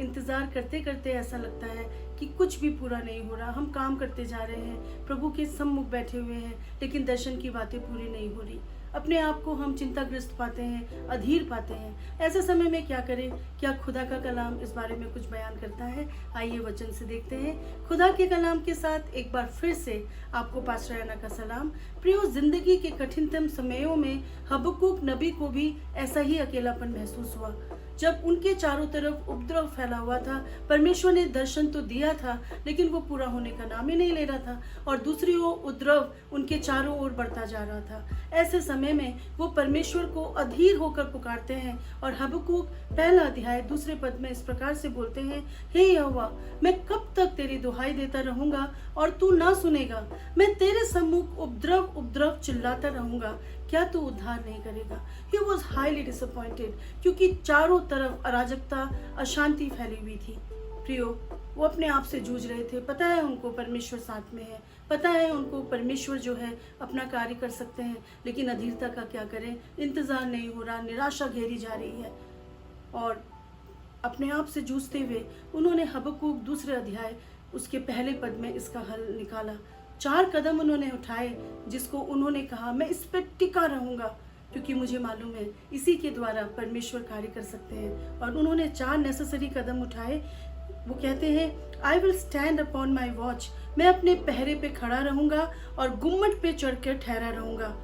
इंतज़ार करते करते ऐसा लगता है कि कुछ भी पूरा नहीं हो रहा। हम काम करते जा रहे हैं, प्रभु के सम्मुख बैठे हुए हैं, लेकिन दर्शन की बातें पूरी नहीं हो रही। अपने आप को हम चिंताग्रस्त पाते हैं, अधीर पाते हैं। ऐसे समय में क्या करें? क्या खुदा का कलाम इस बारे में कुछ बयान करता है? आइए वचन से देखते हैं। खुदा के कलाम के साथ एक बार फिर से आपको पास्टर याना का सलाम। प्रियो, जिंदगी के कठिनतम समयों में हबक्कूक नबी को भी ऐसा ही अकेलापन महसूस हुआ। जब उनके चारों तरफ उपद्रव फैला हुआ था, परमेश्वर ने दर्शन तो दिया था, लेकिन वो पूरा होने का नाम ही नहीं ले रहा था, और दूसरी ओर उपद्रव उनके चारों ओर बढ़ता जा रहा था। ऐसे समय में वो परमेश्वर को अधीर होकर पुकारते हैं, और हबक्कूक पहला अध्याय दूसरे पद में इस प्रकार से बोलते हैं, हे यहोवा, मैं कब तक तेरी दुहाई देता रहूंगा और तू ना सुनेगा? मैं तेरे सम्मुख उपद्रव उपद्रव चिल्लाता रहूंगा, क्या तू उद्धार नहीं करेगा? He was highly disappointed, क्योंकि चारों तरफ अराजकता, अशांति फैली हुई थी। प्रियो, वो अपने आप से जूझ रहे थे। पता है उनको परमेश्वर साथ में है, पता है उनको परमेश्वर जो है अपना कार्य कर सकते हैं, लेकिन अधीरता का क्या करें? इंतजार नहीं हो रहा, निराशा घेरी जा रही है, और अपने आप से जूझते हुए उन्होंने हबक्कूक दूसरे अध्याय उसके पहले पद में इसका हल निकाला। 4 कदम उन्होंने उठाए, जिसको उन्होंने कहा, मैं इस पर टिका रहूंगा, क्योंकि मुझे मालूम है इसी के द्वारा परमेश्वर कार्य कर सकते हैं। और उन्होंने 4 नेसेसरी कदम उठाए। वो कहते हैं, I will stand upon my watch, मैं अपने पहरे पे खड़ा रहूंगा और गुम्मट पे चढ़कर ठहरा रहूंगा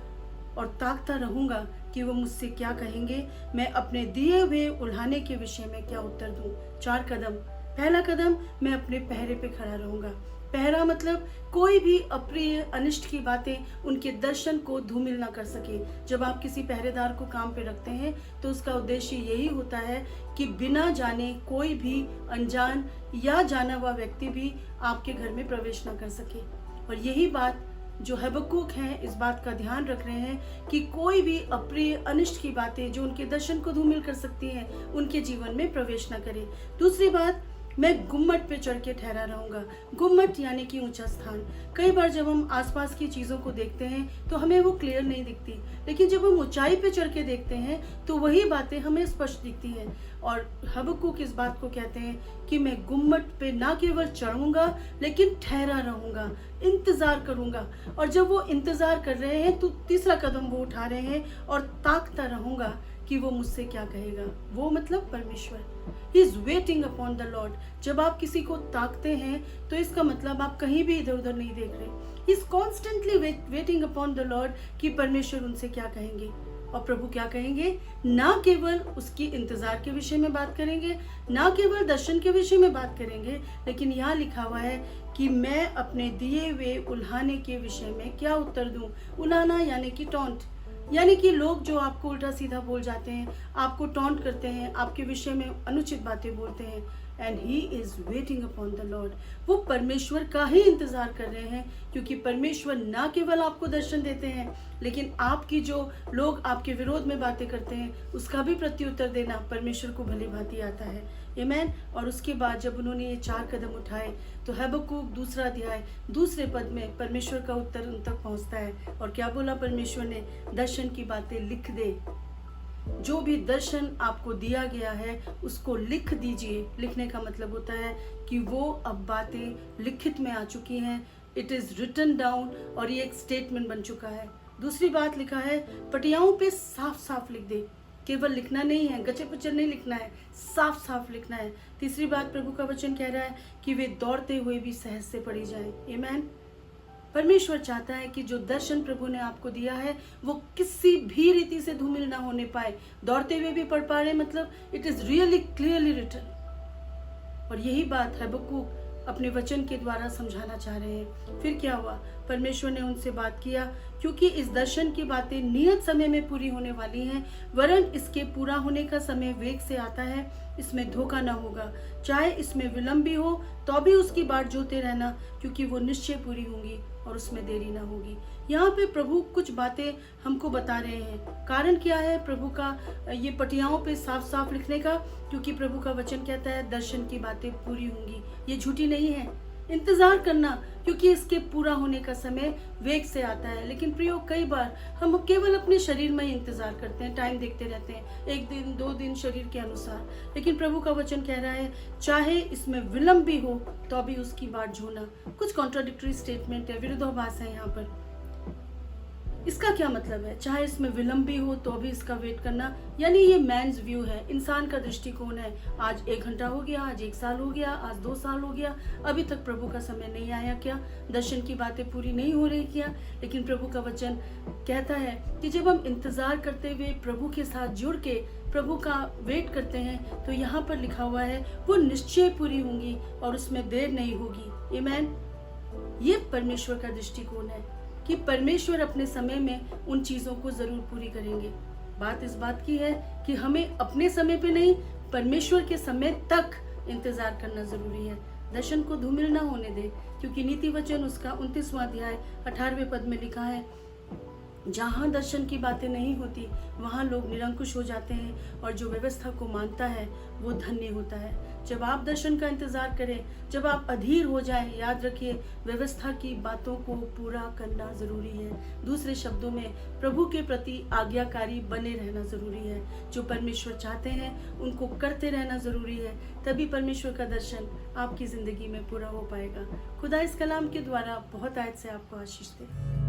और ताकता रहूंगा कि वो मुझसे क्या कहेंगे, मैं अपने दिए हुए उल्हाने के विषय में क्या उत्तर दूं। 4 कदम। पहला कदम, मैं अपने पहरे पे खड़ा रहूंगा। पहरा मतलब कोई भी अप्रिय अनिष्ट की बातें उनके दर्शन को धूमिल ना कर सके। जब आप किसी पहरेदार को काम पे रखते हैं तो उसका उद्देश्य यही होता है कि बिना जाने कोई भी अनजान या जाना हुआ व्यक्ति भी आपके घर में प्रवेश ना कर सके। और यही बात जो हबक्कूक हैं इस बात का ध्यान रख रहे हैं कि कोई भी अप्रिय अनिष्ट की बातें जो उनके दर्शन को धूमिल कर सकती हैं उनके जीवन में प्रवेश ना करे। दूसरी बात, मैं गुम्मट पे चढ़ के ठहरा रहूंगा। गुम्मट यानी कि ऊंचा स्थान। कई बार जब हम आसपास की चीजों को देखते हैं तो हमें वो क्लियर नहीं दिखती, लेकिन जब हम ऊंचाई पे चढ़ के देखते हैं तो वही बातें हमें स्पष्ट दिखती हैं। और हबक्कूक इस बात को कहते हैं कि मैं गुम्मट पे ना केवल चढ़ूंगा लेकिन ठहरा रहूंगा, इंतजार करूंगा। और जब वो इंतजार कर रहे हैं तो तीसरा कदम वो उठा रहे हैं, और ताकता रहूंगा कि वो मुझसे क्या कहेगा। वो मतलब परमेश्वर। He is waiting upon the Lord। जब आप किसी को ताकते हैं तो इसका मतलब आप कहीं भी इधर उधर नहीं देख रहे। He is constantly waiting upon the Lord कि परमेश्वर उनसे क्या कहेंगे। और प्रभु क्या कहेंगे? ना केवल उसकी इंतजार के विषय में बात करेंगे, ना केवल दर्शन के विषय में बात करेंगे, लेकिन यहाँ लिखा हुआ है कि मैं अपने दिए हुए उल्हाने के विषय में क्या उत्तर दूं। उल्हाना यानी कि टॉन्ट, यानी कि लोग जो आपको उल्टा सीधा बोल जाते हैं, आपको टॉन्ट करते हैं, आपके विषय में अनुचित बातें बोलते हैं। And he is waiting upon the Lord. वो परमेश्वर का ही इंतजार कर रहे हैं, क्योंकि परमेश्वर ना केवल आपको दर्शन देते हैं, लेकिन आपकी जो लोग आपके विरोध में बातें करते हैं उसका भी प्रत्युत्तर देना परमेश्वर को भली भांति आता है। आमीन। और उसके बाद जब उन्होंने ये 4 कदम उठाए तो हबक्कूक दूसरा अध्याय दूसरे पद में परमेश्वर का उत्तर उन तक पहुंचता है। और क्या बोला परमेश्वर ने? दर्शन की बातें लिख दे। जो भी दर्शन आपको दिया गया है उसको लिख दीजिए। लिखने का मतलब होता है कि वो अब बातें लिखित में आ चुकी हैं, इट इज रिटन डाउन, और ये एक स्टेटमेंट बन चुका है। दूसरी बात लिखा है, पटियाओं पे साफ साफ लिख दे। केवल लिखना नहीं है, गचे पचर नहीं लिखना है, साफ साफ लिखना है। तीसरी बात, प्रभु का वचन कह रहा है कि वे दौड़ते हुए भी सहज से पढ़ी जाए। आमीन। परमेश्वर चाहता है कि जो दर्शन प्रभु ने आपको दिया है वो किसी भी रीति से धूमिल ना होने पाए। दौड़ते हुए भी पढ़ पा रहे, मतलब it is really clearly written. और यही बात हबक्कूक अपने वचन के द्वारा समझाना चाह रहे हैं। फिर क्या हुआ? परमेश्वर ने उनसे बात किया, क्योंकि इस दर्शन की बातें नियत समय में पूरी होने वाली हैं, वरन इसके पूरा होने का समय वेग से आता है। इसमें धोखा ना होगा, चाहे इसमें विलंब भी हो तो भी उसकी बाट जोते रहना, क्योंकि वो निश्चय पूरी होंगी और उसमें देरी ना होगी। यहाँ पे प्रभु कुछ बातें हमको बता रहे हैं। कारण क्या है प्रभु का ये पटियाओं पे साफ साफ लिखने का? क्योंकि प्रभु का वचन कहता है दर्शन की बातें पूरी होंगी। ये झूठी नहीं है। इंतजार करना, क्योंकि इसके पूरा होने का समय वेग से आता है। लेकिन प्रियो, कई बार हम केवल अपने शरीर में ही इंतजार करते हैं, टाइम देखते रहते हैं, 1 दिन 2 दिन शरीर के अनुसार। लेकिन प्रभु का वचन कह रहा है चाहे इसमें विलंब भी हो तो भी उसकी बाट जोना। कुछ कॉन्ट्राडिक्टरी स्टेटमेंट है, विरोधाभास है यहाँ पर। इसका क्या मतलब है? चाहे इसमें विलंब भी हो तो भी इसका वेट करना, यानी ये मैन्स व्यू है, इंसान का दृष्टिकोण है। आज 1 घंटा हो गया, आज 1 साल हो गया, आज 2 साल हो गया, अभी तक प्रभु का समय नहीं आया क्या? दर्शन की बातें पूरी नहीं हो रही क्या? लेकिन प्रभु का वचन कहता है कि जब हम इंतजार करते हुए प्रभु के साथ जुड़ के प्रभु का वेट करते हैं तो यहाँ पर लिखा हुआ है वो निश्चय पूरी होंगी और उसमें देर नहीं होगी। आमीन। ये परमेश्वर का दृष्टिकोण है कि परमेश्वर अपने समय में उन चीजों को जरूर पूरी करेंगे। बात इस बात की है कि हमें अपने समय पे नहीं, परमेश्वर के समय तक इंतजार करना जरूरी है। दर्शन को धूमिल ना होने दे, क्योंकि नीति वचन उसका 29वां अध्याय 18वें पद में लिखा है, जहाँ दर्शन की बातें नहीं होती वहाँ लोग निरंकुश हो जाते हैं और जो व्यवस्था को मानता है वो धन्य होता है। जब आप दर्शन का इंतजार करें, जब आप अधीर हो जाएं, याद रखिए व्यवस्था की बातों को पूरा करना जरूरी है। दूसरे शब्दों में प्रभु के प्रति आज्ञाकारी बने रहना जरूरी है। जो परमेश्वर चाहते हैं उनको करते रहना जरूरी है, तभी परमेश्वर का दर्शन आपकी जिंदगी में पूरा हो पाएगा। खुदा इस कलाम के द्वारा बहुत आयत से आपको आशीष दे।